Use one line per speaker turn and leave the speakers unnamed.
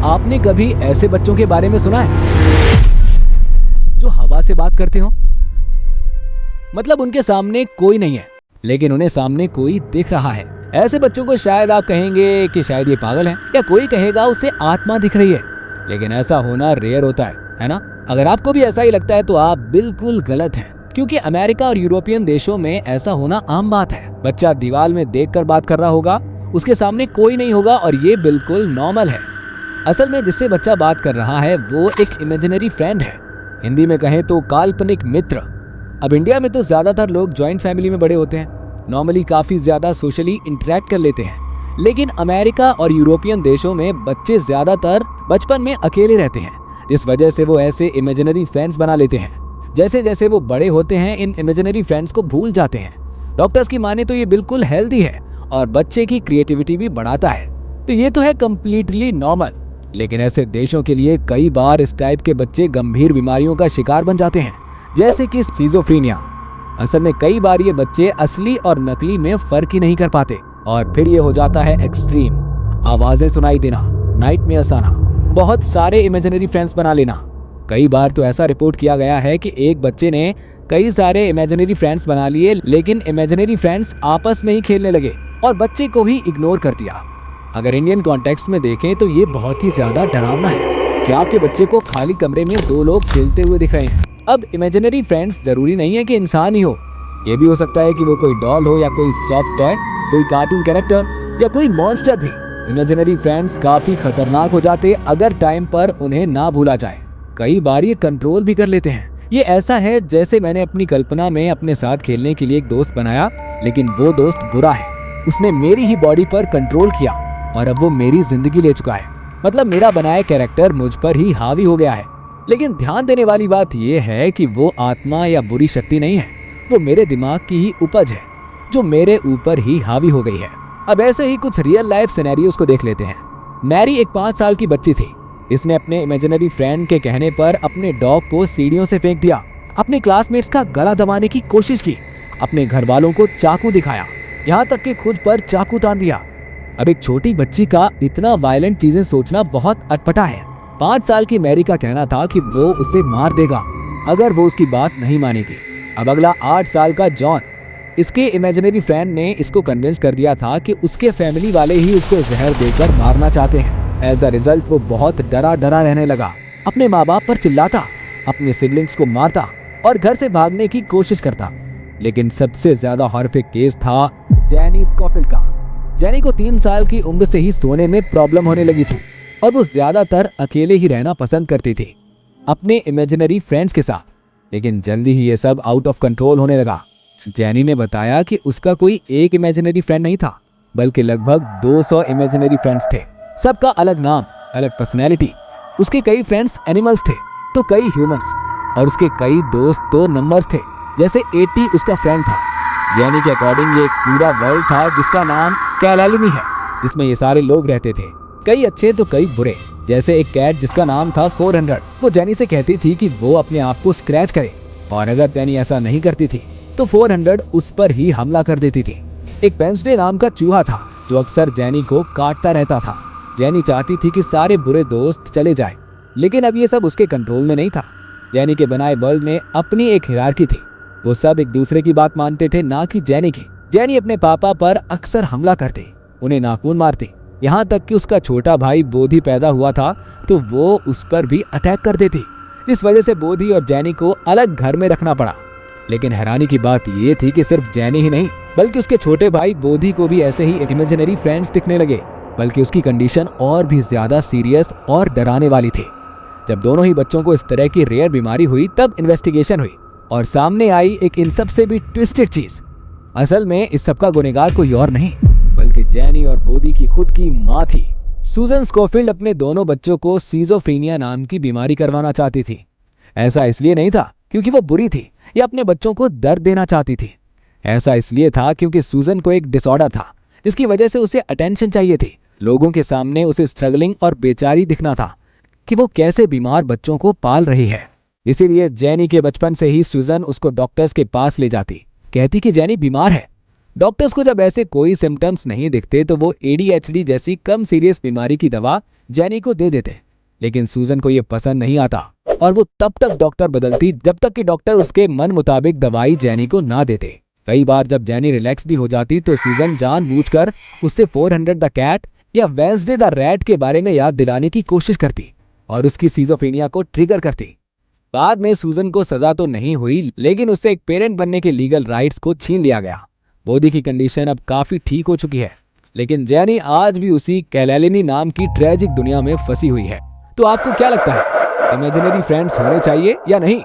आपने कभी ऐसे बच्चों के बारे में सुना है जो हवा से बात करते हो? मतलब उनके सामने कोई नहीं है लेकिन उन्हें सामने कोई दिख रहा है। ऐसे बच्चों को शायद आप कहेंगे कि शायद ये पागल है, या कोई कहेगा उसे आत्मा दिख रही है। लेकिन ऐसा होना रेयर होता है ना? अगर आपको भी ऐसा ही लगता है तो आप बिल्कुल गलत हैं, क्योंकि अमेरिका और यूरोपियन देशों में ऐसा होना आम बात है। बच्चा दीवार में देखकर बात कर रहा होगा, उसके सामने कोई नहीं होगा और ये बिल्कुल नॉर्मल है। असल में जिससे बच्चा बात कर रहा है वो एक इमेजिनरी फ्रेंड है, हिंदी में कहें तो काल्पनिक मित्र। अब इंडिया में तो ज्यादातर लोग जॉइंट फैमिली में बड़े होते हैं, नॉर्मली काफी ज्यादा सोशली इंटरेक्ट कर लेते हैं। लेकिन अमेरिका और यूरोपियन देशों में बच्चे ज्यादातर बचपन में अकेले रहते हैं, जिस वजह से वो ऐसे इमेजिनरी फ्रेंड्स बना लेते हैं। जैसे जैसे वो बड़े होते हैं इन इमेजिनरी फ्रेंड्स को भूल जाते हैं। डॉक्टर्स की माने तो ये बिल्कुल हेल्दी है और बच्चे की क्रिएटिविटी भी बढ़ाता है, तो ये तो है कम्प्लीटली नॉर्मल। लेकिन ऐसे देशों के लिए कई बार इस टाइप के बच्चे गंभीर बीमारियों का शिकार बन जाते हैं, जैसे कि सिजोफ्रेनिया। असल में कई बार ये बच्चे असली और नकली में फर्क ही नहीं कर पाते और फिर ये हो जाता है एक्सट्रीम। आवाजें सुनाई देना, नाइटमेयर्स आना, बहुत सारे इमेजिनरी फ्रेंड्स बना लेना। कई बार तो ऐसा रिपोर्ट किया गया है कि एक बच्चे ने कई सारे इमेजिनरी फ्रेंड्स बना लिए, लेकिन इमेजिनरी फ्रेंड्स आपस में ही खेलने लगे और बच्चे को ही इग्नोर कर दिया। अगर इंडियन कॉन्टेक्स्ट में देखें तो ये बहुत ही ज्यादा डरावना है कि आपके बच्चे को खाली कमरे में दो लोग खेलते हुए दिख रहे हैं। अब इमेजिनरी फ्रेंड्स जरूरी नहीं है कि इंसान ही हो, ये भी हो सकता है कि वो कोई डॉल हो या कोई सॉफ्ट टॉय, कोई कार्टून कैरेक्टर या कोई मॉन्स्टर भी। इमेजिनरी फ्रेंड्स काफी खतरनाक हो जाते अगर टाइम पर उन्हें ना भूला जाए। कई बार ये कंट्रोल भी कर लेते हैं। ये ऐसा है जैसे मैंने अपनी कल्पना में अपने साथ खेलने के लिए एक दोस्त बनाया, लेकिन वो दोस्त बुरा है। उसने मेरी ही बॉडी पर कंट्रोल किया और अब वो मेरी जिंदगी ले चुका है। मतलब मेरा बनाया कैरेक्टर मुझ पर ही हावी हो गया है। लेकिन ध्यान देने वाली बात यह है कि वो आत्मा या बुरी शक्ति नहीं है, वो मेरे दिमाग की ही उपज है जो मेरे ऊपर ही हावी हो गई है। अब ऐसे ही कुछ रियल लाइफ सिनेरियोस को देख लेते हैं। मैरी एक 5 साल की बच्ची थी। इसने अपने इमेजिनरी फ्रेंड के कहने पर अपने डॉग को सीढ़ियों से फेंक दिया, अपने क्लासमेट्स का गला दबाने की कोशिश की, अपने घर वालों को चाकू दिखाया, यहाँ तक कि खुद पर चाकू तान दिया। अब एक छोटी बच्ची का इतना वायलेंट चीजें सोचना बहुत अटपटा है। 5 साल की मैरी का कहना था कि वो उसे मार देगा अगर वो उसकी बात नहीं मानेगी। अब अगला 8 साल का जॉन, इसके इमेजिनरी फ्रेंड ने इसको कन्विंस कर दिया था कि उसके फैमिली वाले ही उसको जहर देकर मारना चाहते हैं। एज अ रिजल्ट वो बहुत डरा डरा रहने लगा, अपने माँ बाप पर चिल्लाता, अपने सिबलिंग्स को मारता और घर से भागने की कोशिश करता। लेकिन सबसे ज्यादा हॉरिफिक केस था जेनी स्कॉफिल्ड का। जेनी को 3 साल की उम्र से ही सोने में प्रॉब्लम होने लगी थी और वो ज्यादातर अकेले ही रहना पसंद करती थी अपने इमेजिनरी फ्रेंड्स के साथ। लेकिन जल्दी ही ये सब आउट ऑफ कंट्रोल होने लगा। जेनी ने बताया कि उसका कोई एक इमेजिनरी फ्रेंड नहीं था, बल्कि लगभग 200 इमेजिनरी फ्रेंड्स थे। सबका अलग नाम, अलग पर्सनैलिटी। उसके कई फ्रेंड्स एनिमल्स थे तो कई ह्यूमंस, और उसके कई दोस्त तो नंबर्स थे, जैसे 80 उसका फ्रेंड था। जेनी के अकॉर्डिंग ये एक पूरा वर्ल्ड था जिसका नाम कैलालिनी है, जिसमें ये सारे लोग रहते थे, कई अच्छे तो कई बुरे। जैसे एक कैट जिसका नाम था 400, वो जेनी से कहती थी कि वो अपने आप को स्क्रैच करे, और अगर जेनी ऐसा नहीं करती थी तो 400 उस पर ही हमला कर देती थी। एक वेंसडे नाम का चूहा था जो अक्सर जेनी को काटता रहता था। जेनी चाहती थी कि सारे बुरे दोस्त चले जाए, लेकिन अब ये सब उसके कंट्रोल में नहीं था। जेनी के बनाए वर्ल्ड में अपनी एक हिरार्की थी, वो सब एक दूसरे की बात मानते थे, ना कि जेनी की। जेनी अपने पापा पर अक्सर हमला करती, उन्हें नाखून मारती, यहाँ तक कि उसका छोटा भाई बोधी पैदा हुआ था तो वो उस पर भी अटैक कर देती, जिस वजह से बोधी और जेनी को अलग घर में रखना पड़ा। लेकिन हैरानी की बात ये थी कि सिर्फ जेनी ही नहीं, बल्कि उसके छोटे भाई बोधी को भी ऐसे ही इमेजिनरी फ्रेंड्स दिखने लगे, बल्कि उसकी कंडीशन और भी ज्यादा सीरियस और डराने वाली थी। जब दोनों ही बच्चों को इस तरह की रेयर बीमारी हुई तब इन्वेस्टिगेशन हुई और सामने आई एक इन सबसे भी ट्विस्टेड चीज। असल में इस सब का गुनहगार कोई और नहीं बल्कि जेनी और बोधी की खुद की माँ थी। सूजन स्कॉफिल्ड अपने दोनों बच्चों को सिजोफ्रेनिया नाम की बीमारी करवाना चाहती थी। ऐसा इसलिए नहीं था क्योंकि वो बुरी थी या अपने बच्चों को दर्द देना चाहती थी। ऐसा इसलिए था क्योंकि सूजन को एक डिसऑर्डर था जिसकी वजह से उसे अटेंशन चाहिए थी। लोगों के सामने उसे स्ट्रगलिंग और बेचारी दिखना था कि वो कैसे बीमार बच्चों को पाल रही है। इसीलिए जेनी के बचपन से ही सूजन उसको डॉक्टर्स के पास ले जाती, कहती कि जेनी बीमार है, डॉक्टर्स को जब ऐसे कोई सिम्टम्स नहीं दिखते तो वो ADHD जैसी कम सीरियस बीमारी की दवा जेनी को दे देते। लेकिन सूजन को ये पसंद नहीं आता और वो तब तक डॉक्टर बदलती जब तक कि डॉक्टर उसके मन मुताबिक दवाई जेनी को ना देते। कई बार जब जेनी रिलैक्स भी हो जाती तो सूजन जानबूझकर उससे 400 द कैट या वेंसडे द रैट के बारे में याद दिलाने की कोशिश करती और उसकी सिजोफ्रेनिया को ट्रिगर करती। बाद में सूजन को सजा तो नहीं हुई, लेकिन उससे एक पेरेंट बनने के लीगल राइट्स को छीन लिया गया। बोधी की कंडीशन अब काफी ठीक हो चुकी है, लेकिन जेनी आज भी उसी कैलेलिनी नाम की ट्रेजिक दुनिया में फंसी हुई है। तो आपको क्या लगता है, इमेजिनरी फ्रेंड्स होने चाहिए या नहीं?